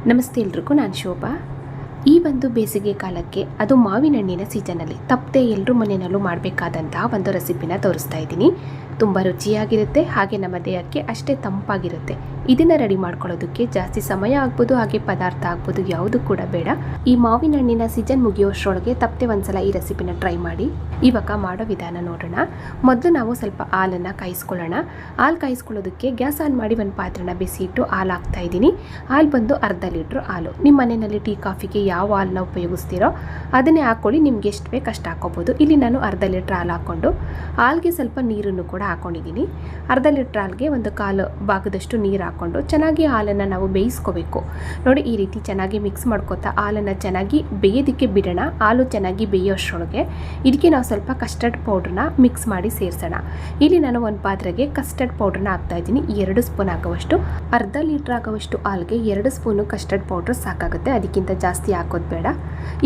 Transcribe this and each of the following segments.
ನಮಸ್ತೆ ಎಲ್ರಿಗೂ, ನಾನು ಶೋಭಾ. ಈ ಒಂದು ಬೇಸಿಗೆ ಕಾಲಕ್ಕೆ ಅದು ಮಾವಿನ ಹಣ್ಣಿನ ಸೀಸನಲ್ಲಿ ತಪ್ಪದೆ ಎಲ್ಲರೂ ಮನೆಯಲ್ಲೂ ಮಾಡಬೇಕಾದಂತಹ ಒಂದು ರೆಸಿಪಿನ ತೋರಿಸ್ತಾ ಇದ್ದೀನಿ. ತುಂಬ ರುಚಿಯಾಗಿರುತ್ತೆ, ಹಾಗೆ ನಮ್ಮ ದೇಹಕ್ಕೆ ಅಷ್ಟೇ ತಂಪಾಗಿರುತ್ತೆ. ಇದನ್ನು ರೆಡಿ ಮಾಡ್ಕೊಳ್ಳೋದಕ್ಕೆ ಜಾಸ್ತಿ ಸಮಯ ಆಗ್ಬೋದು, ಹಾಗೆ ಪದಾರ್ಥ ಆಗ್ಬೋದು, ಯಾವುದು ಕೂಡ ಬೇಡ. ಈ ಮಾವಿನ ಹಣ್ಣಿನ ಸೀಸನ್ ಮುಗಿಯೋಷ್ಟರೊಳಗೆ ತಪ್ಪದೆ ಒಂದ್ಸಲ ಈ ರೆಸಿಪಿನ ಟ್ರೈ ಮಾಡಿ. ಇವಾಗ ಮಾಡೋ ವಿಧಾನ ನೋಡೋಣ. ಮೊದಲು ನಾವು ಸ್ವಲ್ಪ ಹಾಲನ್ನು ಕಾಯಿಸ್ಕೊಳ್ಳೋಣ. ಹಾಲು ಕಾಯಿಸ್ಕೊಳ್ಳೋದಕ್ಕೆ ಗ್ಯಾಸ್ ಆನ್ ಮಾಡಿ ಒಂದು ಪಾತ್ರೆನ ಬಿಸಿ ಇಟ್ಟು ಹಾಲು ಹಾಕ್ತಾ ಇದ್ದೀನಿ. ಹಾಲು ಬಂದು ಅರ್ಧ ಲೀಟ್ರ್ ಹಾಲು. ನಿಮ್ಮ ಮನೆಯಲ್ಲಿ ಟೀ ಕಾಫಿಗೆ ಯಾವ ಹಾಲನ್ನ ಉಪಯೋಗಿಸ್ತೀರೋ ಅದನ್ನೇ ಹಾಕ್ಕೊಳ್ಳಿ. ನಿಮ್ಗೆ ಎಷ್ಟು ಬೇಕು ಅಷ್ಟು ಹಾಕ್ಕೋಬೋದು. ಇಲ್ಲಿ ನಾನು ಅರ್ಧ ಲೀಟ್ರ್ ಹಾಲು ಹಾಕ್ಕೊಂಡು ಹಾಲಿಗೆ ಸ್ವಲ್ಪ ನೀರನ್ನು ಕೂಡ ಹಾಕ್ಕೊಂಡಿದ್ದೀನಿ. ಅರ್ಧ ಲೀಟ್ರ್ ಹಾಲಿಗೆ ಒಂದು ಕಾಲು ಭಾಗದಷ್ಟು ನೀರು ಹಾಕ್ಕೊಂಡು ಚೆನ್ನಾಗಿ ಹಾಲನ್ನು ನಾವು ಬೇಯಿಸ್ಕೋಬೇಕು. ನೋಡಿ, ಈ ರೀತಿ ಚೆನ್ನಾಗಿ ಮಿಕ್ಸ್ ಮಾಡ್ಕೋತಾ ಹಾಲನ್ನು ಚೆನ್ನಾಗಿ ಬೇಯೋದಕ್ಕೆ ಬಿಡೋಣ. ಹಾಲು ಚೆನ್ನಾಗಿ ಬೇಯೋಷ್ಟರೊಳಗೆ ಇದಕ್ಕೆ ನಾವು ಸ್ವಲ್ಪ ಕಸ್ಟರ್ಡ್ ಪೌಡ್ರನ್ನ ಮಿಕ್ಸ್ ಮಾಡಿ ಸೇರಿಸೋಣ. ಇಲ್ಲಿ ನಾನು ಒಂದು ಪಾತ್ರೆಗೆ ಕಸ್ಟರ್ಡ್ ಪೌಡ್ರನ್ನ ಹಾಕ್ತಾ ಇದ್ದೀನಿ. 2 ಸ್ಪೂನ್ ಆಗುವಷ್ಟು. ಅರ್ಧ ಲೀಟ್ರ್ ಆಗುವಷ್ಟು ಹಾಲಿಗೆ 2 ಸ್ಪೂನು ಕಸ್ಟರ್ಡ್ ಪೌಡ್ರ್ ಸಾಕಾಗುತ್ತೆ, ಅದಕ್ಕಿಂತ ಜಾಸ್ತಿ ಹಾಕೋದು ಬೇಡ.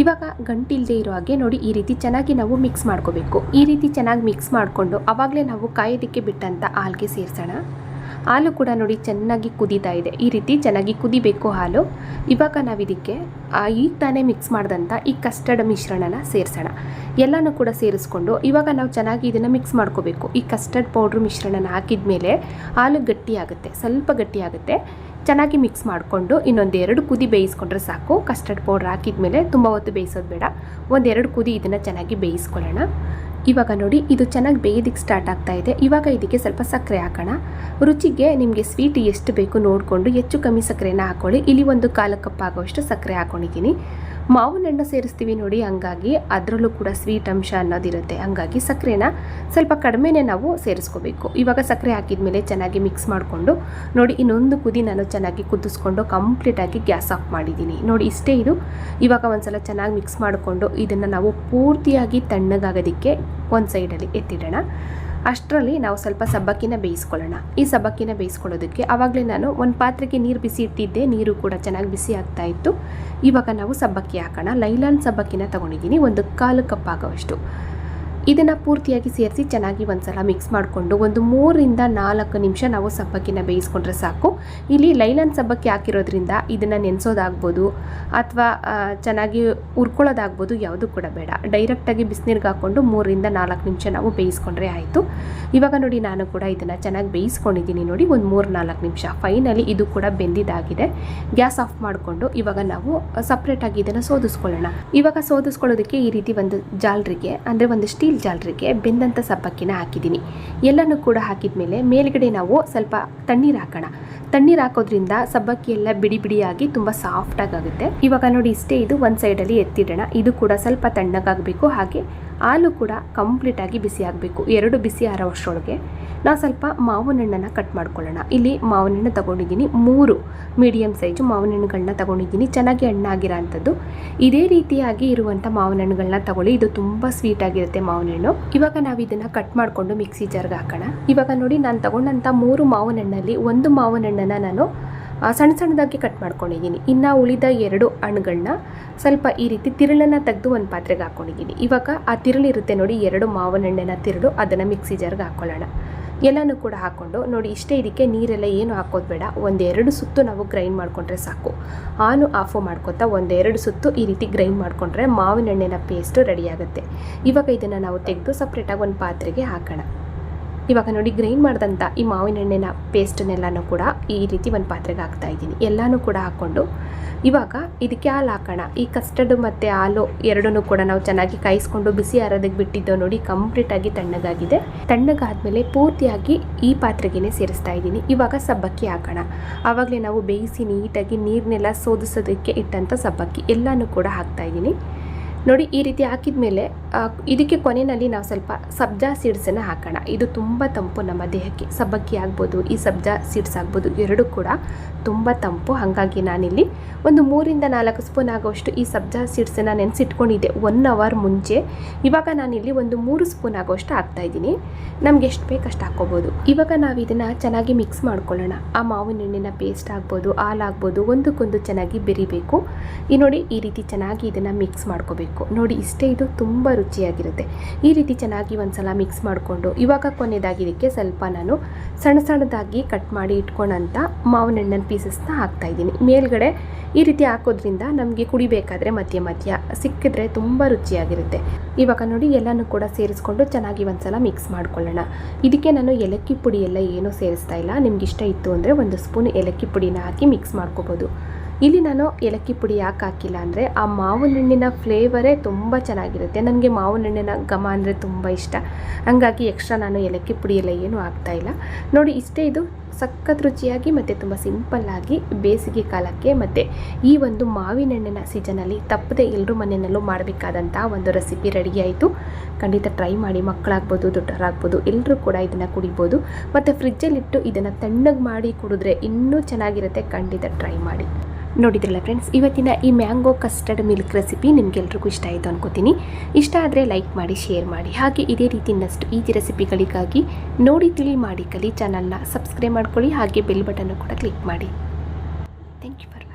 ಇವಾಗ ಗಂಟಿಲ್ಲದೆ ಇರೋ ಹಾಗೆ ನೋಡಿ ಈ ರೀತಿ ಚೆನ್ನಾಗಿ ನಾವು ಮಿಕ್ಸ್ ಮಾಡ್ಕೋಬೇಕು. ಈ ರೀತಿ ಚೆನ್ನಾಗಿ ಮಿಕ್ಸ್ ಮಾಡಿಕೊಂಡು ಆವಾಗಲೇ ನಾವು ಕಾಯೋದಕ್ಕೆ ಬಿಟ್ಟಂಥ ಹಾಲಿಗೆ ಸೇರಿಸೋಣ. ಹಾಲು ಕೂಡ ನೋಡಿ ಚೆನ್ನಾಗಿ ಕುದೀತಾ ಇದೆ. ಈ ರೀತಿ ಚೆನ್ನಾಗಿ ಕುದಿಬೇಕು ಹಾಲು. ಇವಾಗ ನಾವು ಇದಕ್ಕೆ ಈಗ ತಾನೇ ಮಿಕ್ಸ್ ಮಾಡಿದಂಥ ಈ ಕಸ್ಟರ್ಡ್ ಮಿಶ್ರಣನ ಸೇರಿಸೋಣ. ಎಲ್ಲನೂ ಕೂಡ ಸೇರಿಸ್ಕೊಂಡು ಇವಾಗ ನಾವು ಚೆನ್ನಾಗಿ ಇದನ್ನು ಮಿಕ್ಸ್ ಮಾಡ್ಕೋಬೇಕು. ಈ ಕಸ್ಟರ್ಡ್ ಪೌಡ್ರ್ ಮಿಶ್ರಣನ ಹಾಕಿದ ಮೇಲೆ ಹಾಲು ಗಟ್ಟಿಯಾಗುತ್ತೆ, ಸ್ವಲ್ಪ ಗಟ್ಟಿಯಾಗುತ್ತೆ. ಚೆನ್ನಾಗಿ ಮಿಕ್ಸ್ ಮಾಡಿಕೊಂಡು ಇನ್ನೊಂದು 2 ಕುದಿ ಬೇಯಿಸ್ಕೊಂಡ್ರೆ ಸಾಕು. ಕಸ್ಟರ್ಡ್ ಪೌಡ್ರ್ ಹಾಕಿದ ಮೇಲೆ ತುಂಬ ಹೊತ್ತು ಬೇಯಿಸೋದು ಬೇಡ. 1-2 ಕುದಿ ಇದನ್ನು ಚೆನ್ನಾಗಿ ಬೇಯಿಸ್ಕೊಳ್ಳೋಣ. ಇವಾಗ ನೋಡಿ ಇದು ಚೆನ್ನಾಗಿ ಬೇಯೋದಕ್ಕೆ ಸ್ಟಾರ್ಟ್ ಆಗ್ತಾ ಇದೆ. ಇವಾಗ ಇದಕ್ಕೆ ಸ್ವಲ್ಪ ಸಕ್ಕರೆ ಹಾಕೋಣ. ರುಚಿಗೆ ನಿಮಗೆ ಸ್ವೀಟ್ ಎಷ್ಟು ಬೇಕು ನೋಡಿಕೊಂಡು ಹೆಚ್ಚು ಕಮ್ಮಿ ಸಕ್ಕರೆನ ಹಾಕ್ಕೊಳ್ಳಿ. ಇಲ್ಲಿ 1/4 ಕಪ್ ಆಗೋಷ್ಟು ಸಕ್ಕರೆ ಹಾಕ್ಕೊಂಡಿದ್ದೀನಿ. ಮಾವಿನ ಹಣ್ಣು ಸೇರಿಸ್ತೀವಿ ನೋಡಿ, ಹಂಗಾಗಿ ಅದರಲ್ಲೂ ಕೂಡ ಸ್ವೀಟ್ ಅಂಶ ಅನ್ನೋದಿರುತ್ತೆ. ಹಂಗಾಗಿ ಸಕ್ಕರೆನ ಸ್ವಲ್ಪ ಕಡಿಮೆನೇ ನಾವು ಸೇರಿಸ್ಕೋಬೇಕು. ಇವಾಗ ಸಕ್ಕರೆ ಹಾಕಿದ ಮೇಲೆ ಚೆನ್ನಾಗಿ ಮಿಕ್ಸ್ ಮಾಡಿಕೊಂಡು ನೋಡಿ ಇನ್ನೊಂದು ಕುದಿ ನಾನು ಚೆನ್ನಾಗಿ ಕುದಿಸ್ಕೊಂಡು ಕಂಪ್ಲೀಟಾಗಿ ಗ್ಯಾಸ್ ಆಫ್ ಮಾಡಿದ್ದೀನಿ. ನೋಡಿ ಇಷ್ಟೇ ಇದು. ಇವಾಗ ಒಂದ್ಸಲ ಚೆನ್ನಾಗಿ ಮಿಕ್ಸ್ ಮಾಡಿಕೊಂಡು ಇದನ್ನು ನಾವು ಪೂರ್ತಿಯಾಗಿ ತಣ್ಣಗಾಗೋದಕ್ಕೆ ಒಂದು ಸೈಡಲ್ಲಿ ಎತ್ತಿಡೋಣ. ಅಷ್ಟರಲ್ಲಿ ನಾವು ಸ್ವಲ್ಪ ಸಬ್ಬಕ್ಕಿನ ಬೇಯಿಸ್ಕೊಳ್ಳೋಣ. ಈ ಸಬ್ಬಕ್ಕಿನ ಬೇಯಿಸ್ಕೊಳ್ಳೋದಕ್ಕೆ ಆವಾಗಲೇ ನಾನು ಒಂದು ಪಾತ್ರೆಗೆ ನೀರು ಬಿಸಿ ಇಟ್ಟಿದ್ದೆ. ನೀರು ಕೂಡ ಚೆನ್ನಾಗಿ ಬಿಸಿ ಆಗ್ತಾ ಇತ್ತು. ಇವಾಗ ನಾವು ಸಬ್ಬಕ್ಕಿ ಹಾಕೋಣ. ಲೈಲಾನ್ ಸಬ್ಬಕ್ಕಿನ ತೊಗೊಂಡಿದ್ದೀನಿ, 1/4 ಕಪ್ ಆಗೋವಷ್ಟು. ಇದನ್ನು ಪೂರ್ತಿಯಾಗಿ ಸೇರಿಸಿ ಚೆನ್ನಾಗಿ ಒಂದ್ಸಲ ಮಿಕ್ಸ್ ಮಾಡಿಕೊಂಡು 3-4 ನಿಮಿಷ ನಾವು ಸಬ್ಬಕ್ಕಿನ ಬೇಯಿಸ್ಕೊಂಡ್ರೆ ಸಾಕು. ಇಲ್ಲಿ ಲೈಲಾನ್ ಸಬ್ಬಕ್ಕಿ ಹಾಕಿರೋದ್ರಿಂದ ಇದನ್ನು ನೆನೆಸೋದಾಗ್ಬೋದು ಅಥವಾ ಚೆನ್ನಾಗಿ ಹುರ್ಕೊಳ್ಳೋದಾಗ್ಬೋದು, ಯಾವುದೂ ಕೂಡ ಬೇಡ. ಡೈರೆಕ್ಟಾಗಿ ಬಿಸಿನೀರಿಗೆ ಹಾಕ್ಕೊಂಡು 3-4 ನಿಮಿಷ ನಾವು ಬೇಯಿಸ್ಕೊಂಡ್ರೆ ಆಯಿತು. ಇವಾಗ ನೋಡಿ ನಾನು ಕೂಡ ಇದನ್ನು ಚೆನ್ನಾಗಿ ಬೇಯಿಸ್ಕೊಂಡಿದ್ದೀನಿ. ನೋಡಿ 3-4 ನಿಮಿಷ. ಫೈನಲಿ ಇದು ಕೂಡ ಬೆಂದಿದ್ದಾಗಿದೆ. ಗ್ಯಾಸ್ ಆಫ್ ಮಾಡಿಕೊಂಡು ಇವಾಗ ನಾವು ಸಪ್ರೇಟಾಗಿ ಇದನ್ನು ಸೋದಿಸ್ಕೊಳ್ಳೋಣ. ಇವಾಗ ಸೋದಿಸ್ಕೊಳ್ಳೋದಕ್ಕೆ ಈ ರೀತಿ ಒಂದು ಜಾಲರಿಗೆ, ಅಂದರೆ ಒಂದು ಸ್ಟೀಲ್ ಜಾಲರಿಗೆ ಬೆಂದಂಥ ಸಬ್ಬಕ್ಕಿನ ಹಾಕಿದ್ದೀನಿ. ಎಲ್ಲನೂ ಕೂಡ ಹಾಕಿದ ಮೇಲೆ ಮೇಲ್ಗಡೆ ನಾವು ಸ್ವಲ್ಪ ತಣ್ಣೀರು ಹಾಕೋಣ. ತಣ್ಣೀರು ಹಾಕೋದ್ರಿಂದ ಸಬ್ಬಕ್ಕಿ ಎಲ್ಲ ಬಿಡಿ ಬಿಡಿಯಾಗಿ ತುಂಬ ಸಾಫ್ಟಾಗಿ ಆಗುತ್ತೆ. ಇವಾಗ ನೋಡಿ ಇಷ್ಟೇ, ಇದು ಒಂದು ಸೈಡಲ್ಲಿ ಎತ್ತಿಡೋಣ. ಇದು ಕೂಡ ಸ್ವಲ್ಪ ತಣ್ಣಗಾಗಬೇಕು. ಹಾಗೆ ಹಾಲು ಕೂಡ ಕಂಪ್ಲೀಟಾಗಿ ಬಿಸಿ ಆಗಬೇಕು. 2 ಬಿಸಿ ಆರೋವಷ್ಟರೊಳಗೆ ನಾವು ಸ್ವಲ್ಪ ಮಾವಿನ ಹಣ್ಣನ್ನು ಕಟ್ ಮಾಡ್ಕೊಳ್ಳೋಣ. ಇಲ್ಲಿ ಮಾವಿನ ಹಣ್ಣು ತೊಗೊಂಡಿದ್ದೀನಿ, 3 ಮೀಡಿಯಮ್ ಸೈಜು ಮಾವಿನ ಹಣ್ಣುಗಳನ್ನ ತೊಗೊಂಡಿದ್ದೀನಿ. ಚೆನ್ನಾಗಿ ಹಣ್ಣಾಗಿರೋ ಅಂಥದ್ದು ಇದೇ ರೀತಿಯಾಗಿ ಇರುವಂಥ ಮಾವಿನ ಹಣ್ಣುಗಳನ್ನ ತೊಗೊಳ್ಳಿ. ಇದು ತುಂಬ ಸ್ವೀಟಾಗಿರುತ್ತೆ ಮಾವಿನ ಹಣ್ಣು. ಇವಾಗ ನಾವು ಇದನ್ನು ಕಟ್ ಮಾಡಿಕೊಂಡು ಮಿಕ್ಸಿ ಜಾರ್ಗೆ ಹಾಕೋಣ. ಇವಾಗ ನೋಡಿ ನಾನು ತೊಗೊಂಡಂಥ 3 ಮಾವಿನ ಹಣ್ಣಲ್ಲಿ 1 ಮಾವಿನ ಹಣ್ಣನ್ನು ನಾನು ಸಣ್ಣದಾಗಿ ಕಟ್ ಮಾಡ್ಕೊಂಡಿದ್ದೀನಿ. ಇನ್ನು ಉಳಿದ 2 ಹಣ್ಣುಗಳನ್ನ ಸ್ವಲ್ಪ ಈ ರೀತಿ ತಿರುಳನ್ನು ತೆಗೆದು ಒಂದು ಪಾತ್ರೆಗೆ ಹಾಕ್ಕೊಂಡಿದ್ದೀನಿ. ಇವಾಗ ಆ ತಿರುಳಿರುತ್ತೆ ನೋಡಿ, 2 ಮಾವಿನ ಹಣ್ಣಿನ ತಿರುಳು, ಅದನ್ನು ಮಿಕ್ಸಿ ಜಾರ್ಗೆ ಹಾಕ್ಕೊಳ್ಳೋಣ. ಎಲ್ಲನೂ ಕೂಡ ಹಾಕ್ಕೊಂಡು ನೋಡಿ ಇಷ್ಟೇ. ಇದಕ್ಕೆ ನೀರೆಲ್ಲ ಏನು ಹಾಕೋದು ಬೇಡ. 1-2 ಸುತ್ತು ನಾವು ಗ್ರೈಂಡ್ ಮಾಡಿಕೊಂಡ್ರೆ ಸಾಕು. ಆನು ಆಫು ಮಾಡ್ಕೊತಾ 1-2 ಸುತ್ತು ಈ ರೀತಿ ಗ್ರೈಂಡ್ ಮಾಡಿಕೊಂಡ್ರೆ ಮಾವಿನ ಹಣ್ಣಿನ ಪೇಸ್ಟು ರೆಡಿಯಾಗುತ್ತೆ. ಇವಾಗ ಇದನ್ನು ನಾವು ತೆಗೆದು ಸಪ್ರೇಟಾಗಿ ಒಂದು ಪಾತ್ರೆಗೆ ಹಾಕೋಣ. ಇವಾಗ ನೋಡಿ ಗ್ರೈಂಡ್ ಮಾಡಿದಂಥ ಈ ಮಾವಿನ ಹಣ್ಣಿನ ಪೇಸ್ಟನ್ನೆಲ್ಲನೂ ಕೂಡ ಈ ರೀತಿ ಒಂದು ಪಾತ್ರೆಗೆ ಹಾಕ್ತಾ ಇದ್ದೀನಿ. ಎಲ್ಲನೂ ಕೂಡ ಹಾಕ್ಕೊಂಡು ಇವಾಗ ಇದಕ್ಕೆ ಹಾಲು ಹಾಕೋಣ. ಈ ಕಸ್ಟರ್ಡು ಮತ್ತು ಹಾಲು ಎರಡನ್ನೂ ಕೂಡ ನಾವು ಚೆನ್ನಾಗಿ ಕಾಯಿಸ್ಕೊಂಡು ಬಿಸಿ ಆರೋದಕ್ಕೆ ಬಿಟ್ಟಿದ್ದೋ ನೋಡಿ, ಕಂಪ್ಲೀಟಾಗಿ ತಣ್ಣಗಾಗಿದೆ. ತಣ್ಣಗಾದ್ಮೇಲೆ ಪೂರ್ತಿಯಾಗಿ ಈ ಪಾತ್ರೆಗೆ ಸೇರಿಸ್ತಾ ಇದ್ದೀನಿ. ಇವಾಗ ಸಬ್ಬಕ್ಕಿ ಹಾಕೋಣ. ಆವಾಗಲೇ ನಾವು ಬೇಯಿಸಿ ನೀಟಾಗಿ ನೀರನ್ನೆಲ್ಲ ಸೋದಿಸೋದಕ್ಕೆ ಇಟ್ಟಂಥ ಸಬ್ಬಕ್ಕಿ ಎಲ್ಲನೂ ಕೂಡ ಹಾಕ್ತಾ ಇದ್ದೀನಿ. ನೋಡಿ ಈ ರೀತಿ ಹಾಕಿದ ಮೇಲೆ ಇದಕ್ಕೆ ಕೊನೆಯಲ್ಲಿ ನಾವು ಸ್ವಲ್ಪ ಸಬ್ಜಾ ಸೀಡ್ಸನ್ನು ಹಾಕೋಣ. ಇದು ತುಂಬ ತಂಪು ನಮ್ಮ ದೇಹಕ್ಕೆ. ಸಬ್ಬಕ್ಕಿ ಆಗ್ಬೋದು, ಈ ಸಬ್ಜಾ ಸೀಡ್ಸ್ ಆಗ್ಬೋದು, ಎರಡೂ ಕೂಡ ತುಂಬ ತಂಪು. ಹಾಗಾಗಿ ನಾನಿಲ್ಲಿ ಒಂದು 3-4 ಸ್ಪೂನ್ ಆಗೋಷ್ಟು ಈ ಸಬ್ಜಾ ಸೀಡ್ಸನ್ನು ನೆನೆಸಿಟ್ಕೊಂಡಿದ್ದೆ 1 ಅವರ್ ಮುಂಚೆ. ಇವಾಗ ನಾನಿಲ್ಲಿ ಒಂದು 3 ಸ್ಪೂನ್ ಆಗೋಷ್ಟು ಹಾಕ್ತಾಯಿದ್ದೀನಿ. ನಮ್ಗೆ ಎಷ್ಟು ಬೇಕು ಅಷ್ಟು ಹಾಕ್ಕೋಬೋದು. ಇವಾಗ ನಾವು ಇದನ್ನು ಚೆನ್ನಾಗಿ ಮಿಕ್ಸ್ ಮಾಡ್ಕೊಳ್ಳೋಣ. ಆ ಮಾವಿನ ಹಣ್ಣಿನ ಪೇಸ್ಟ್ ಆಗ್ಬೋದು, ಹಾಲಾಗ್ಬೋದು, ಒಂದಕ್ಕೊಂದು ಚೆನ್ನಾಗಿ ಬೆರಿಬೇಕು. ಈ ನೋಡಿ ಈ ರೀತಿ ಚೆನ್ನಾಗಿ ಇದನ್ನು ಮಿಕ್ಸ್ ಮಾಡ್ಕೋಬೇಕು. ನೋಡಿ ಇಷ್ಟೇ, ಇದು ತುಂಬ ರುಚಿಯಾಗಿರುತ್ತೆ. ಈ ರೀತಿ ಚೆನ್ನಾಗಿ ಒಂದ್ಸಲ ಮಿಕ್ಸ್ ಮಾಡಿಕೊಂಡು ಇವಾಗ ಕೊನೆಯದಾಗಿ ಇದಕ್ಕೆ ಸ್ವಲ್ಪ ನಾನು ಸಣ್ಣದಾಗಿ ಕಟ್ ಮಾಡಿ ಇಟ್ಕೊಂಡಂಥ ಮಾವಿನ ಹಣ್ಣಿನ ಪೀಸಸ್ನ ಹಾಕ್ತಾಯಿದ್ದೀನಿ. ಮೇಲ್ಗಡೆ ಈ ರೀತಿ ಹಾಕೋದ್ರಿಂದ ನಮಗೆ ಕುಡಿಬೇಕಾದ್ರೆ ಮಧ್ಯ ಮಧ್ಯ ಸಿಕ್ಕಿದ್ರೆ ತುಂಬ ರುಚಿಯಾಗಿರುತ್ತೆ. ಇವಾಗ ನೋಡಿ ಎಲ್ಲನೂ ಕೂಡ ಸೇರಿಸ್ಕೊಂಡು ಚೆನ್ನಾಗಿ ಒಂದ್ಸಲ ಮಿಕ್ಸ್ ಮಾಡ್ಕೊಳ್ಳೋಣ. ಇದಕ್ಕೆ ನಾನು ಏಲಕ್ಕಿ ಪುಡಿ ಎಲ್ಲ ಏನೂ ಸೇರಿಸ್ತಾ ಇಲ್ಲ. ನಿಮ್ಗೆ ಇಷ್ಟ ಇತ್ತು ಅಂದರೆ 1 ಸ್ಪೂನ್ ಏಲಕ್ಕಿ ಪುಡಿನ ಹಾಕಿ ಮಿಕ್ಸ್ ಮಾಡ್ಕೋಬೋದು. ಇಲ್ಲಿ ನಾನು ಏಲಕ್ಕಿ ಪುಡಿ ಯಾಕೆ ಹಾಕಿಲ್ಲ ಅಂದರೆ ಆ ಮಾವಿನ ಹಣ್ಣಿನ ಫ್ಲೇವರೇ ತುಂಬ ಚೆನ್ನಾಗಿರುತ್ತೆ. ನನಗೆ ಮಾವಿನ ಹಣ್ಣಿನ ಘಮ ಅಂದರೆ ತುಂಬ ಇಷ್ಟ. ಹಾಗಾಗಿ ಎಕ್ಸ್ಟ್ರಾ ನಾನು ಏಲಕ್ಕಿ ಪುಡಿ ಎಲ್ಲ ಏನೂ ಹಾಕ್ತಾಯಿಲ್ಲ. ನೋಡಿ ಇಷ್ಟೇ, ಇದು ಸಖತ್ ರುಚಿಯಾಗಿ ಮತ್ತು ತುಂಬ ಸಿಂಪಲ್ಲಾಗಿ ಬೇಸಿಗೆ ಕಾಲಕ್ಕೆ ಮತ್ತು ಈ ಒಂದು ಮಾವಿನ ಹಣ್ಣಿನ ಸೀಸನಲ್ಲಿ ತಪ್ಪದೆ ಎಲ್ಲರೂ ಮನೆಯಲ್ಲೂ ಮಾಡಬೇಕಾದಂಥ ಒಂದು ರೆಸಿಪಿ ರೆಡಿ ಆಯಿತು. ಖಂಡಿತ ಟ್ರೈ ಮಾಡಿ. ಮಕ್ಕಳಾಗ್ಬೋದು, ದೊಡ್ಡವರಾಗ್ಬೋದು, ಎಲ್ಲರೂ ಕೂಡ ಇದನ್ನು ಕುಡಿಬೋದು. ಮತ್ತು ಫ್ರಿಜ್ಜಲ್ಲಿಟ್ಟು ಇದನ್ನು ತಣ್ಣಗೆ ಮಾಡಿ ಕುಡಿದ್ರೆ ಇನ್ನೂ ಚೆನ್ನಾಗಿರುತ್ತೆ. ಖಂಡಿತ ಟ್ರೈ ಮಾಡಿ. ನೋಡಿದ್ರಲ್ಲ ಫ್ರೆಂಡ್ಸ್, ಇವತ್ತಿನ ಈ ಮ್ಯಾಂಗೋ ಕಸ್ಟರ್ಡ್ ಮಿಲ್ಕ್ ರೆಸಿಪಿ ನಿಮಗೆಲ್ರಿಗೂ ಇಷ್ಟ ಆಯಿತು ಅನ್ಕೋತೀನಿ. ಇಷ್ಟ ಆದರೆ ಲೈಕ್ ಮಾಡಿ, ಶೇರ್ ಮಾಡಿ. ಹಾಗೆ ಇದೇ ರೀತಿ ಇನ್ನಷ್ಟು ಈಜಿ ರೆಸಿಪಿಗಳಿಗಾಗಿ ನೋಡಿ ತಿಳಿ ಮಾಡಿ ಕಲಿ ಚಾನಲ್ನ ಸಬ್ಸ್ಕ್ರೈಬ್ ಮಾಡ್ಕೊಳ್ಳಿ. ಹಾಗೆ ಬೆಲ್ ಬಟನ್ನು ಕೂಡ ಕ್ಲಿಕ್ ಮಾಡಿ. Thank you for